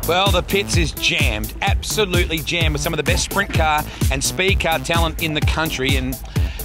Well, the pits is jammed, absolutely jammed with some of the best sprint car and speed car talent in the country. And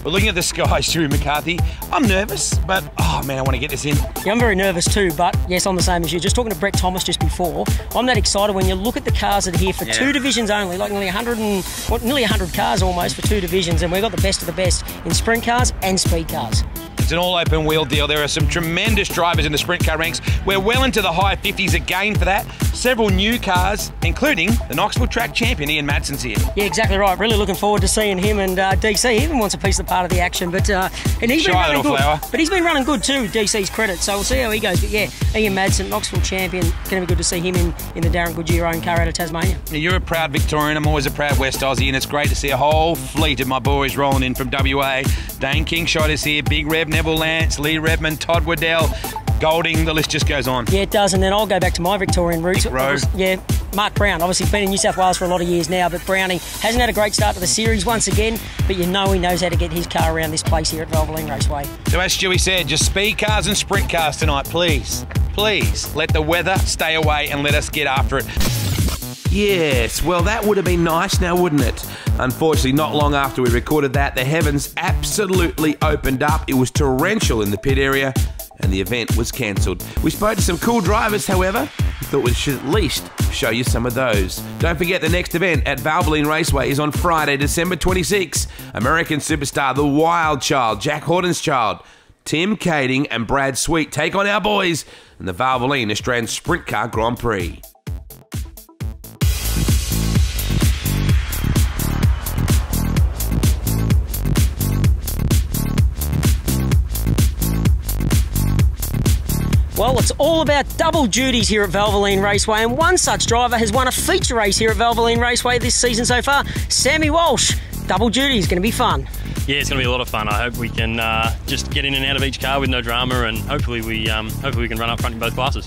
we're looking at the skies, Stewie McCarthy. I'm nervous, but oh man, I want to get this in. Yeah, I'm very nervous too, but yes, I'm the same as you. Just talking to Brett Thomas just before, I'm that excited when you look at the cars that are here for two divisions only, like nearly 100 cars almost for two divisions, and we've got the best of the best in sprint cars and speed cars. It's an all-open wheel deal. There are some tremendous drivers in the sprint car ranks. We're well into the high 50s again for that. Several new cars, including the Knoxville track champion, Ian Madson's here. Yeah, exactly right. Really looking forward to seeing him, and DC even wants a piece of part of the action. But and he's been running good. Flower. But he's been running good too, DC's credit. So we'll see how he goes. But yeah, Ian Madson, Knoxville champion. Going to be good to see him in the Darren Goodyear owned car out of Tasmania. You're a proud Victorian. I'm always a proud West Aussie, and it's great to see a whole fleet of my boys rolling in from WA. Dane Kingshot is here, Big Rev, Nev Lance, Lee Redmond, Todd Waddell, Golding, the list just goes on. Yeah, it does, and then I'll go back to my Victorian roots. Yeah, Mark Brown, obviously been in New South Wales for a lot of years now, but Brownie hasn't had a great start to the series once again, but you know he knows how to get his car around this place here at Valvoline Raceway. So as Stewie said, just speed cars and sprint cars tonight, please. Please, let the weather stay away and let us get after it. Yes, well that would have been nice now, wouldn't it? Unfortunately, not long after we recorded that, the heavens absolutely opened up. It was torrential in the pit area and the event was cancelled. We spoke to some cool drivers, however. We thought we should at least show you some of those. Don't forget the next event at Valvoline Raceway is on Friday, December 26. American superstar, the Wild Child, Jack Horton's child, Tim Kading and Brad Sweet take on our boys in the Valvoline Australian Sprint Car Grand Prix. Well, it's all about double duties here at Valvoline Raceway, and one such driver has won a feature race here at Valvoline Raceway this season so far, Sammy Walsh. Double duty is going to be fun. Yeah, it's going to be a lot of fun. I hope we can just get in and out of each car with no drama, and hopefully we can run up front in both classes.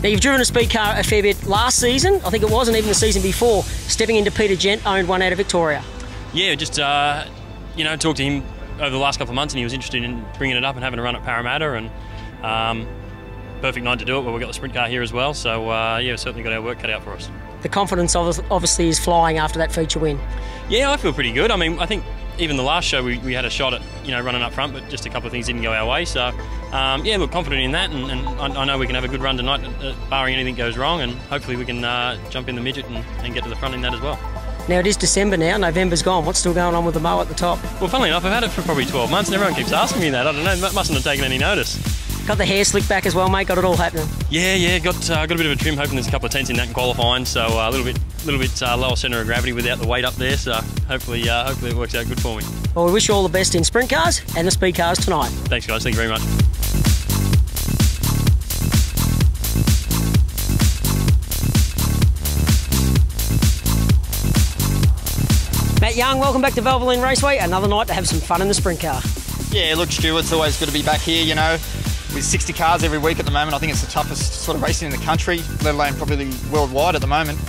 Now, you've driven a speed car a fair bit last season, I think it was, and even the season before, stepping into Peter Gent, owned one out of Victoria. Yeah, just, talked to him over the last couple of months, and he was interested in bringing it up and having a run at Parramatta, and perfect night to do it, where we've got the sprint car here as well. So, yeah, we've certainly got our work cut out for us. The confidence obviously is flying after that feature win. Yeah, I feel pretty good. I mean, I think even the last show we had a shot at, running up front, but just a couple of things didn't go our way. So, yeah, look, confident in that, and I know we can have a good run tonight, barring anything goes wrong, and hopefully we can jump in the midget and get to the front in that as well. Now, it is December now, November's gone. What's still going on with the mow at the top? Well, funnily enough, I've had it for probably 12 months, and everyone keeps asking me that. I don't know, mustn't have taken any notice. Got the hair slicked back as well, mate. Got it all happening. Yeah. Got a bit of a trim. Hoping there's a couple of tenths in that in qualifying. So a little bit lower centre of gravity without the weight up there. So hopefully it works out good for me. Well, we wish you all the best in sprint cars and the speed cars tonight. Thanks, guys. Thank you very much. Matt Young, welcome back to Valvoline Raceway. Another night to have some fun in the sprint car. Yeah, look, Stu, it's always good to be back here, with 60 cars every week at the moment. I think it's the toughest sort of racing in the country, let alone probably worldwide at the moment.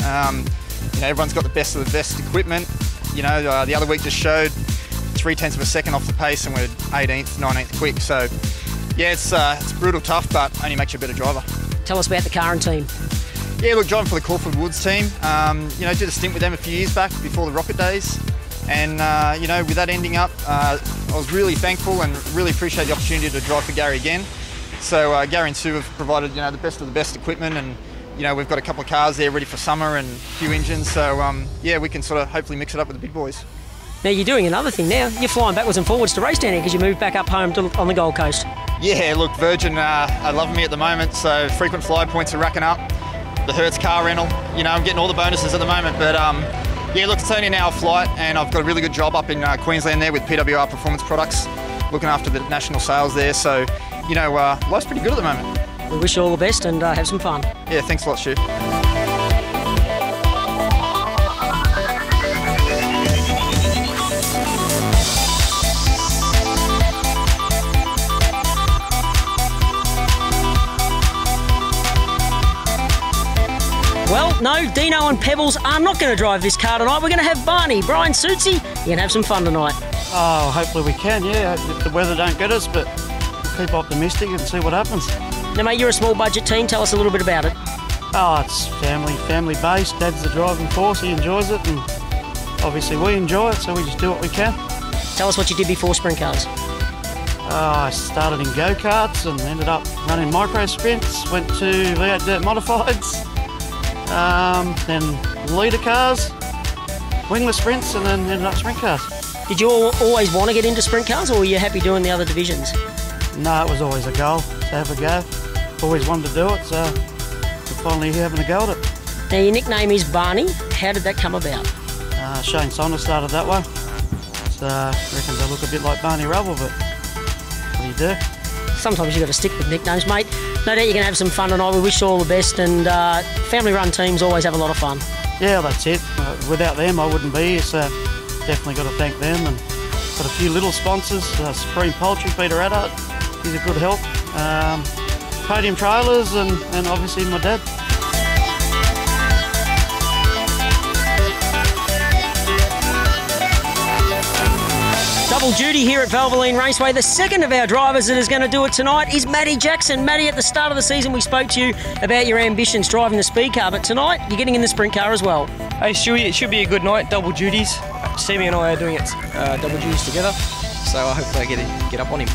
Everyone's got the best of the best equipment. The other week just showed 0.3 of a second off the pace, and we're 18th, 19th quick. So, yeah, it's brutal tough, but only makes you a better driver. Tell us about the car and team. Yeah, look, driving for the Caulfield Woods team. Did a stint with them a few years back before the Rocket days. And, with that ending up, I was really thankful and really appreciate the opportunity to drive for Gary again. So Gary and Sue have provided, the best of the best equipment, and, we've got a couple of cars there ready for summer and a few engines. So, yeah, we can sort of hopefully mix it up with the big boys. Now, you're doing another thing now. You're flying backwards and forwards to race down here because you moved back up home on the Gold Coast. Yeah, look, Virgin are loving me at the moment, so frequent fly points are racking up. The Hertz car rental, I'm getting all the bonuses at the moment, but yeah, look, it's only an hour flight, and I've got a really good job up in Queensland there with PWR Performance Products, looking after the national sales there. So, life's pretty good at the moment. We wish you all the best and have some fun. Yeah, thanks a lot, Stu. Well, no, Dino and Pebbles are not going to drive this car tonight. We're going to have Barney Brian Suitsy. You're going to have some fun tonight. Oh, hopefully we can, yeah. If the weather don't get us, but we'll keep optimistic and see what happens. Now, mate, you're a small budget team. Tell us a little bit about it. Oh, it's family based. Dad's the driving force. He enjoys it, and obviously we enjoy it, so we just do what we can. Tell us what you did before sprint cars. I started in go-karts and ended up running micro sprints. Went to V8 Dirt Modifieds, then leader cars, wingless sprints, and then ended up sprint cars. Did you always want to get into sprint cars, or were you happy doing the other divisions? No, it was always a goal to have a go. Always wanted to do it, so we're finally here having a go at it. Now, your nickname is Barney. How did that come about? Shane Saunders started that way. So reckons I look a bit like Barney Rubble, but what do you do? Sometimes you've got to stick with nicknames, mate. No doubt you're going to have some fun tonight. We wish you all the best, and family-run teams always have a lot of fun. Yeah, that's it. Without them, I wouldn't be here, so definitely got to thank them. And got a few little sponsors, Supreme Poultry, Peter Addart, he's a good help. Podium Trailers, and obviously my dad. Double duty here at Valvoline Raceway. The second of our drivers that is going to do it tonight is Maddy Jackson. Maddy, at the start of the season we spoke to you about your ambitions driving the speed car, but tonight you're getting in the sprint car as well. Hey Stewie, it should be a good night, double duties. Sammy and I are doing it double duties together, so hopefully I get up on him.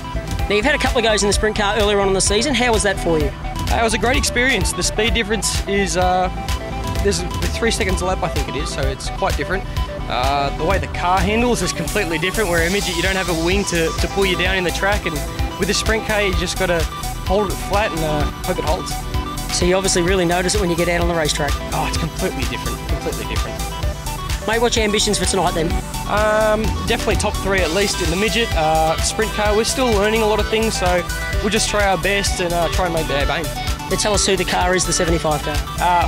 Now, you've had a couple of goes in the sprint car earlier on in the season. How was that for you? It was a great experience. The speed difference is, there's 3 seconds a lap I think it is, so it's quite different. The way the car handles is completely different, where a midget you don't have a wing to pull you down in the track, and with the sprint car you just got to hold it flat and hope it holds. So you obviously really notice it when you get out on the racetrack. Oh, it's completely different, Mate, what's your ambitions for tonight then? Definitely top 3 at least in the midget. Sprint car, we're still learning a lot of things, so we'll just try our best and try and make the aim. Now tell us who the car is, the 75 car.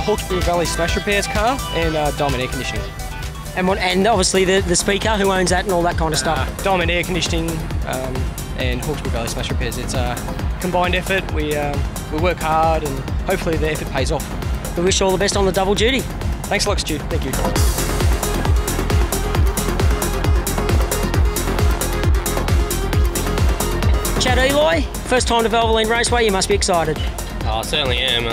Hawkesbury Valley Smash Repairs car and Diamond Air Conditioning. And obviously the speed car, who owns that and all that kind of stuff? Diamond Air Conditioning and Hawkesbury Valley Smash Repairs. It's a combined effort. We work hard and hopefully the effort pays off. We wish you all the best on the double duty. Thanks a lot, Stu. Thank you. Chad Elow, first time to Valvoline Raceway, you must be excited. I certainly am.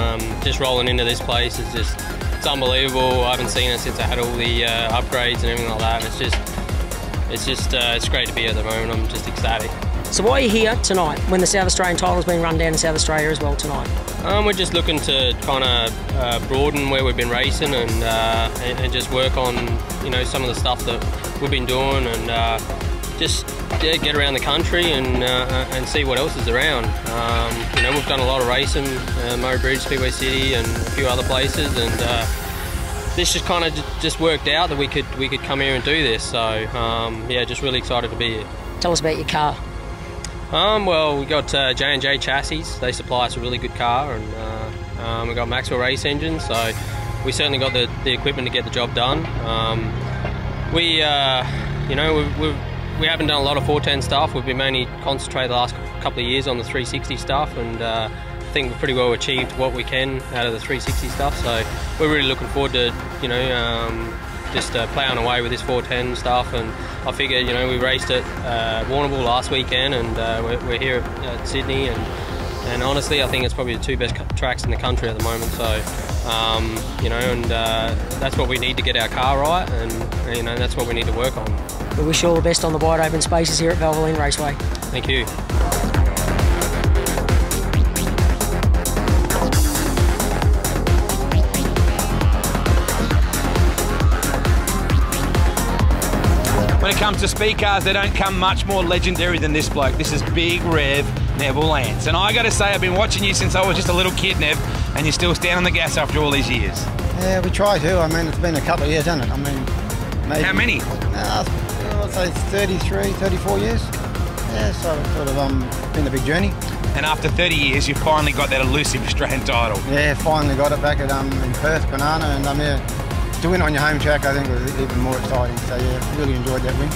Just rolling into this place is it's unbelievable. I haven't seen it since I had all the upgrades and everything like that. It's great to be here at the moment. I'm just ecstatic. So why are you here tonight when the South Australian title's being run down in South Australia as well tonight? We're just looking to kind of broaden where we've been racing and just work on some of the stuff that we've been doing and just get around the country and see what else is around. We've done a lot of racing, Murray Bridge, Speedway City, and a few other places, and this just kind of just worked out that we could come here and do this. So yeah, just really excited to be here. Tell us about your car. Well, we got J&J chassis. They supply us a really good car, and we got Maxwell race engines. So we certainly got the equipment to get the job done. We haven't done a lot of 410 stuff. We've been mainly concentrated the last couple of years on the 360 stuff, and I think we've pretty well achieved what we can out of the 360 stuff. So we're really looking forward to, just ploughing away with this 410 stuff. And I figure, we raced at Warrnambool last weekend, and we're here at Sydney, and honestly, I think it's probably the 2 best tracks in the country at the moment. So, that's what we need to get our car right, and that's what we need to work on. We wish you all the best on the wide open spaces here at Valvoline Raceway. Thank you. When it comes to speed cars, they don't come much more legendary than this bloke. This is Big Rev Nev Lance. And I got to say, I've been watching you since I was just a little kid, Nev, and you still stand on the gas after all these years. Yeah, we try to. I mean, it's been a couple of years, hasn't it? I mean, maybe... How many? I'd say 33, 34 years. Yeah, so it's sort of been a big journey. And after 30 years, you've finally got that elusive Australian title. Yeah, finally got it back at in Perth, Banana, and to win on your home track, I think was even more exciting. So yeah, really enjoyed that win.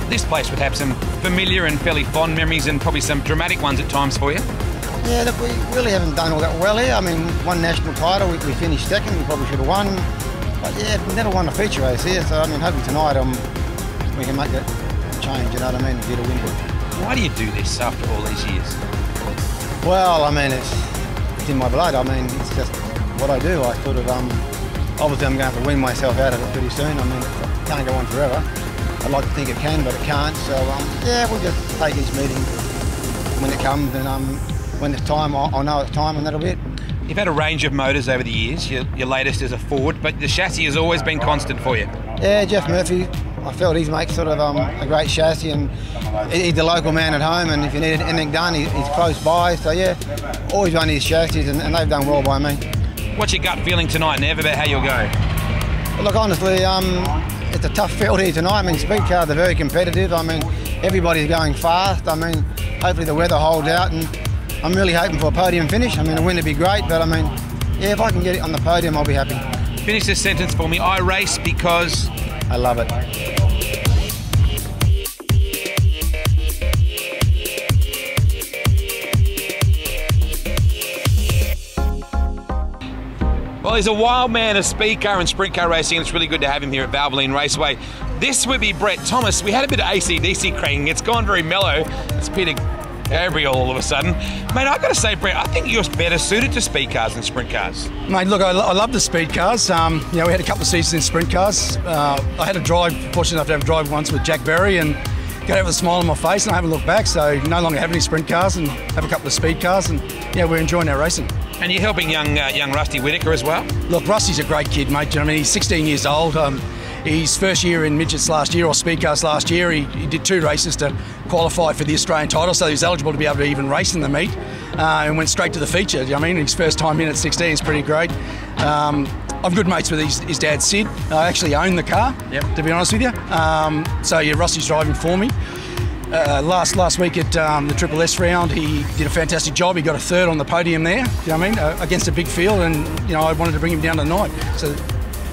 This place would have some familiar and fairly fond memories, and probably some dramatic ones at times for you. Yeah, look, we really haven't done all that well here. I mean, one national title, we finished second, we probably should have won. But yeah, we never won a feature race here, so I mean, hoping tonight we can make that change, you know what I mean, and get a win. Why do you do this after all these years? Well, I mean, it's in my blood. I mean, it's just what I do. I sort of, obviously I'm going to have to wean myself out of it pretty soon. I mean, it can't go on forever. I'd like to think it can, but it can't. So, yeah, we'll just take each meeting when it comes, and when it's time, I'll know it's time, and that'll be it. You've had a range of motors over the years. Your latest is a Ford, but the chassis has always been constant for you. Yeah, Jeff Murphy. I felt he's makes sort of a great chassis, and he's the local man at home, and if you need anything done, he's close by. So yeah, always run his chassis, and they've done well by me. What's your gut feeling tonight, Nev, about how you'll go? Well, look, honestly, it's a tough field here tonight. I mean, speed cars are very competitive. I mean, everybody's going fast. I mean, hopefully the weather holds out, and I'm really hoping for a podium finish. I mean, a win would be great, but I mean, yeah, if I can get it on the podium, I'll be happy. Finish this sentence for me. I race because... I love it. Well, he's a wild man of speed car and sprint car racing, and it's really good to have him here at Valvoline Raceway. This would be Brett Thomas. We had a bit of AC/DC cranking. It's gone very mellow. It's Peter Gabriel all of a sudden. Mate, I've got to say, Brett, I think you're better suited to speed cars than sprint cars. Mate, look, I love the speed cars. You know, we had a couple of seasons in sprint cars. I had a drive, fortunate enough to have a drive once with Jack Berry, and got out with a smile on my face, and I haven't looked back, so no longer have any sprint cars and have a couple of speed cars, and yeah, we're enjoying our racing. And you're helping young Rusty Whittaker as well? Look, Rusty's a great kid, mate. You know, I mean, he's 16 years old. His first year in midgets last year, or speed cars last year, he did 2 races to qualify for the Australian title, so he was eligible to be able to even race in the meet, and went straight to the feature. You know, I mean, his first time in at 16 is pretty great. I'm good mates with his dad, Sid. I actually own the car, to be honest with you. So yeah, Rusty's driving for me. Last week at the Triple S round, he did a fantastic job. He got a 3rd on the podium there, you know what I mean, against a big field, and you know, I wanted to bring him down tonight. So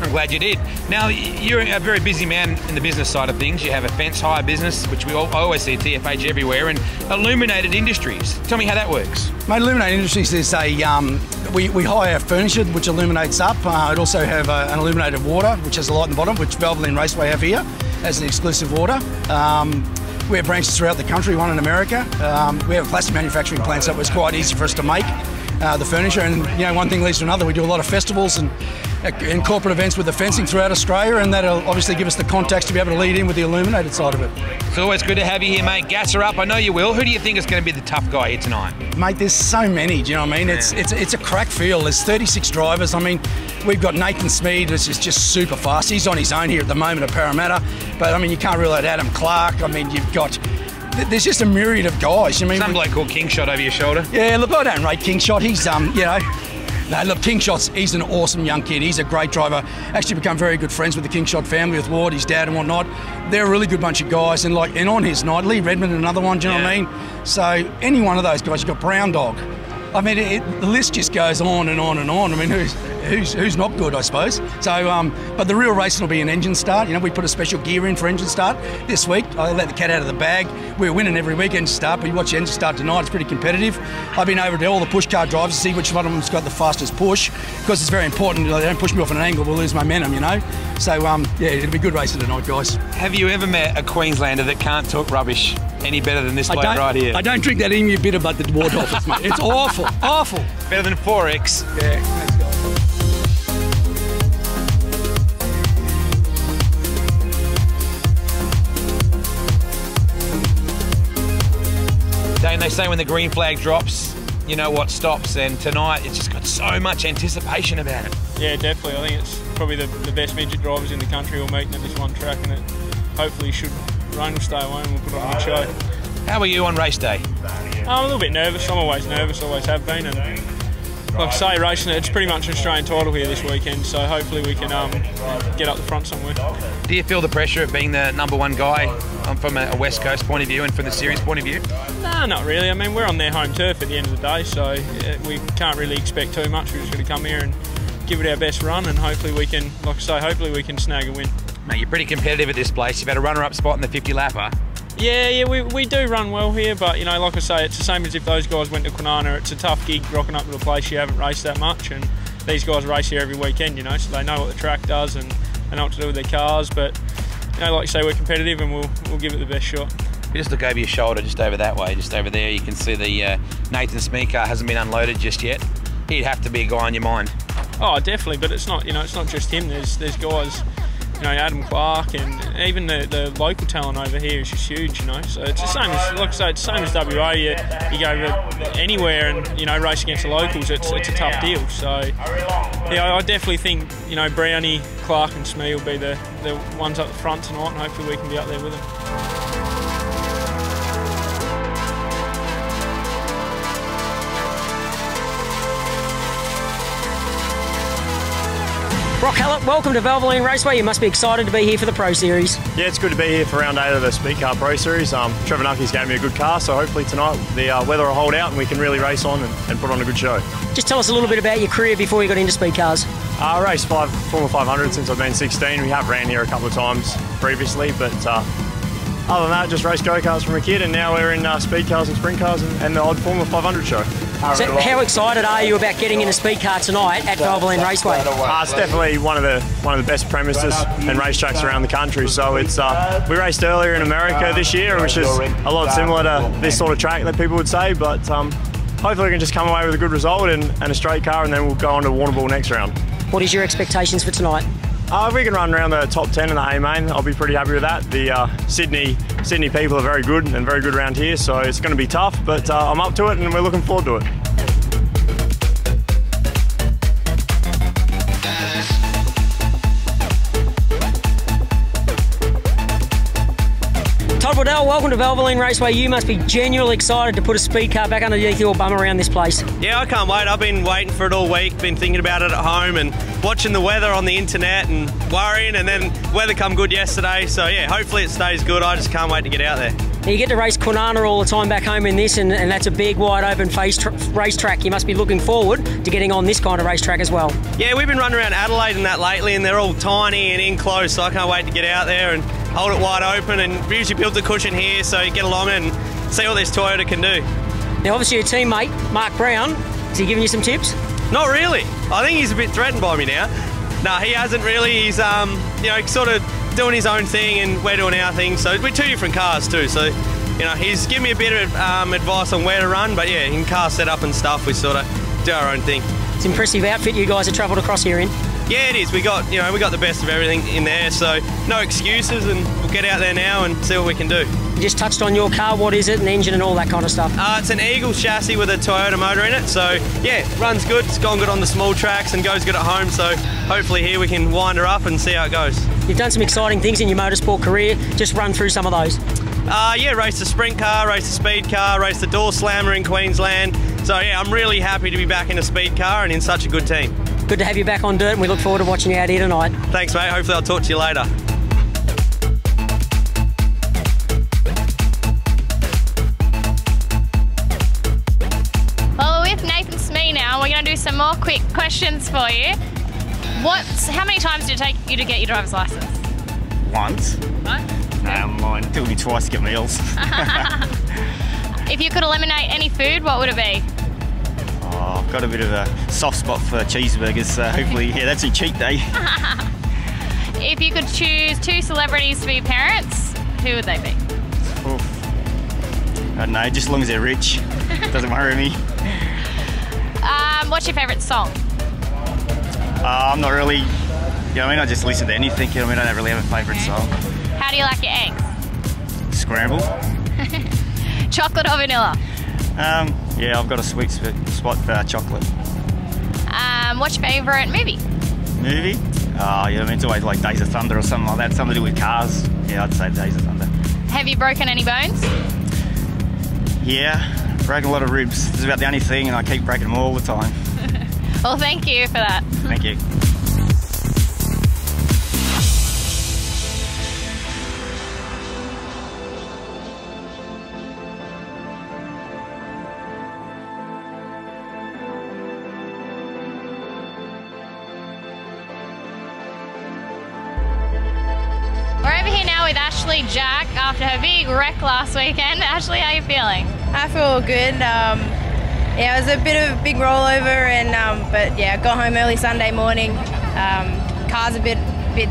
I'm glad you did. Now, you're a very busy man in the business side of things. You have a fence hire business, which I always see at TFH everywhere, and Illuminated Industries. Tell me how that works. Mate, Illuminated Industries is a, we hire furniture which illuminates up. It also have an illuminated water, which has a light in the bottom, which Valvoline Raceway have here as an exclusive water. We have branches throughout the country, one in America. We have a plastic manufacturing plant, so it was quite easy for us to make the furniture. And you know, one thing leads to another. We do a lot of festivals and corporate events with the fencing throughout Australia, and that'll obviously give us the contacts to be able to lead in with the illuminated side of it. It's always good to have you here, mate. Gas her up. I know you will. Who do you think is going to be the tough guy here tonight? Mate, there's so many. Do you know what I mean? Yeah. It's a crack field. There's 36 drivers. I mean, we've got Nathan Smees, which is just super fast. He's on his own here at the moment at Parramatta, but I mean, you can't rule out Adam Clark. I mean, you've got... There's just a myriad of guys. I mean, some bloke called Kingshot over your shoulder. Yeah, look, I don't rate Kingshot. He's you know, no, look, Kingshot's, he's an awesome young kid. He's a great driver. Actually become very good friends with the Kingshot family, with Ward, his dad and whatnot. They're a really good bunch of guys, and on his night, Lee Redmond, another one. Do you know what I mean? So any one of those guys, you've got Brown Dog. I mean, the list just goes on and on and on. I mean, who's not good, I suppose. So, but the real racing will be an engine start. You know, we put a special gear in for engine start this week. I let the cat out of the bag. We're winning every week engine start, but you watch the engine start tonight, it's pretty competitive. I've been over to all the push car drivers to see which one of them's got the fastest push, because it's very important. They don't push me off at an angle, we'll lose momentum, you know. So, yeah, it'll be good racing tonight, guys. Have you ever met a Queenslander that can't talk rubbish any better than this bloke right here? I don't drink that Emu bitter, but the Wardhoffers, mate. It's awful, awful. Better than 4X. Yeah, let's go. Dane, they say when the green flag drops, you know what stops, and tonight it's just got so much anticipation about it. Yeah, definitely. I think it's probably the best midget drivers in the country all meeting at this one track, and it hopefully rain will stay away and we'll put on a good show. How are you on race day? I'm a little bit nervous. I'm always nervous, always have been, and like I say, racing, it's pretty much an Australian title here this weekend, so hopefully we can get up the front somewhere. Do you feel the pressure of being the #1 guy from a West Coast point of view and from the series point of view? No, not really. I mean, we're on their home turf at the end of the day, so we can't really expect too much. We're just going to come here and give it our best run, and hopefully we can, like I say, hopefully we can snag a win. Mate, you're pretty competitive at this place. You've had a runner-up spot in the 50-lapper. Yeah, we do run well here, but you know, like I say, it's the same as if those guys went to Kwinana. It's a tough gig rocking up to a place you haven't raced that much, and these guys race here every weekend, you know, so they know what the track does and they know what to do with their cars. But you know, like you say, we're competitive and we'll give it the best shot. You just look over your shoulder, just over that way, just over there. You can see the Nathan Smees car hasn't been unloaded just yet. He'd have to be a guy on your mind. Oh, definitely, but it's not, it's not just him. There's guys, Adam Clark, and even the local talent over here is just huge, So it's the same as, like I say, it's the same as WA. You go anywhere and, race against the locals, it's a tough deal. So, yeah, I definitely think, Brownie, Clark and Smee will be the ones up the front tonight, and hopefully we can be up there with them. Brock Hallett, welcome to Valvoline Raceway. You must be excited to be here for the Pro Series. Yeah, it's good to be here for round 8 of the Speed Car Pro Series. Trevor Nucky's gave me a good car, so hopefully tonight the weather will hold out and we can really race on and put on a good show. Just tell us a little bit about your career before you got into speed cars. I raced Formula 500 since I've been 16. We have ran here a couple of times previously, but other than that, just raced go-karts from a kid, and now we're in speed cars and sprint cars and the odd Formula 500 show. So how excited are you about getting in a speed car tonight at Valvoline Raceway? It's definitely one of the best premises and racetracks around the country. So it's we raced earlier in America this year, which is a lot similar to this sort of track that people would say, but hopefully we can just come away with a good result and a straight car, and then we'll go on to Warrnambool next round. What is your expectations for tonight? If we can run around the top 10 in the A-Main, I'll be pretty happy with that. The Sydney people are very good and very good around here, so it's going to be tough, but I'm up to it and we're looking forward to it. Todd Waddell, welcome to Valvoline Raceway. You must be genuinely excited to put a speed car back underneath your bum around this place. Yeah, I can't wait. I've been waiting for it all week, been thinking about it at home and watching the weather on the internet and worrying, and then weather come good yesterday. So yeah, hopefully it stays good. I just can't wait to get out there. You get to race Kwinana all the time back home in this, and that's a big, wide open racetrack. You must be looking forward to getting on this kind of racetrack as well. Yeah, we've been running around Adelaide and that lately, and they're all tiny and in close, so I can't wait to get out there and hold it wide open, and we usually build the cushion here so you get along and see what this Toyota can do. Now obviously your teammate, Mark Brown, is he giving you some tips? Not really. I think he's a bit threatened by me now. No, he hasn't really. He's sort of doing his own thing and we're doing our thing, so we're two different cars too, so he's giving me a bit of advice on where to run, but yeah, in car setup and stuff we sort of do our own thing. It's an impressive outfit you guys have travelled across here in. Yeah, it is. We got the best of everything in there, so no excuses, and we'll get out there now and see what we can do. You just touched on your car. What is it, an engine and all that kind of stuff? It's an Eagle chassis with a Toyota motor in it, so yeah, runs good. It's gone good on the small tracks and goes good at home, so hopefully here we can wind her up and see how it goes. You've done some exciting things in your motorsport career. Just run through some of those. Yeah, raced the sprint car, raced the speed car, raced the door slammer in Queensland. So yeah, I'm really happy to be back in a speed car and in such a good team. Good to have you back on dirt, and we look forward to watching you out here tonight. Thanks, mate. Hopefully I'll talk to you later. Well, we're with Nathan Smee now. We're going to do some more quick questions for you. How many times did it take you to get your driver's licence? Once. No? Mine took me twice to get meals. If you could eliminate any food, what would it be? Oh, I've got a bit of a soft spot for cheeseburgers, so hopefully, yeah, that's a cheat day. If you could choose 2 celebrities to be your parents, who would they be? Oof. I don't know, just as long as they're rich. Doesn't worry me. What's your favourite song? I'm not really, I just listen to anything. I don't really have a favourite song. How do you like your eggs? Scrambled. Chocolate or vanilla? Yeah, I've got a sweet spot for chocolate. What's your favourite movie? Movie? It's always like Days of Thunder or something like that, something to do with cars. Yeah, I'd say Days of Thunder. Have you broken any bones? Yeah, broken a lot of ribs. This is about the only thing, and I keep breaking them all the time. Well, thank you for that. Thank you. Ashley Jack after her big wreck last weekend. Ashley, how are you feeling? I feel good. Yeah, it was a bit of a big rollover, and but yeah, I got home early Sunday morning. Car's a bit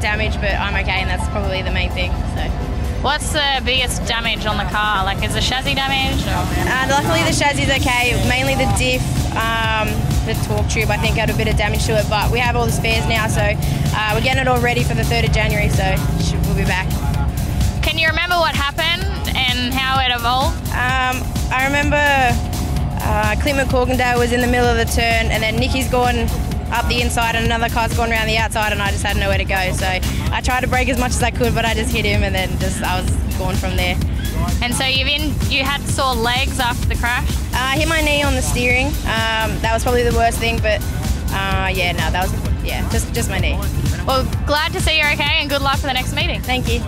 damaged, but I'm okay, and that's probably the main thing. So, what's the biggest damage on the car? Like, is the chassis damaged? Or? Luckily, the chassis is okay. Mainly the diff. The torque tube, I think, had a bit of damage to it, but we have all the spares now, so we're getting it all ready for the 3rd of January, so we'll be back. Can you remember what happened and how it evolved? I remember Clint McCorkindale was in the middle of the turn, and then Nicky's gone up the inside and another car's gone around the outside, and I just had nowhere to go. So I tried to brake as much as I could, but I just hit him, and then I was gone from there. And so you had sore legs after the crash? I hit my knee on the steering. That was probably the worst thing, but that was just my knee. Well, glad to see you're okay, and good luck for the next meeting. Thank you.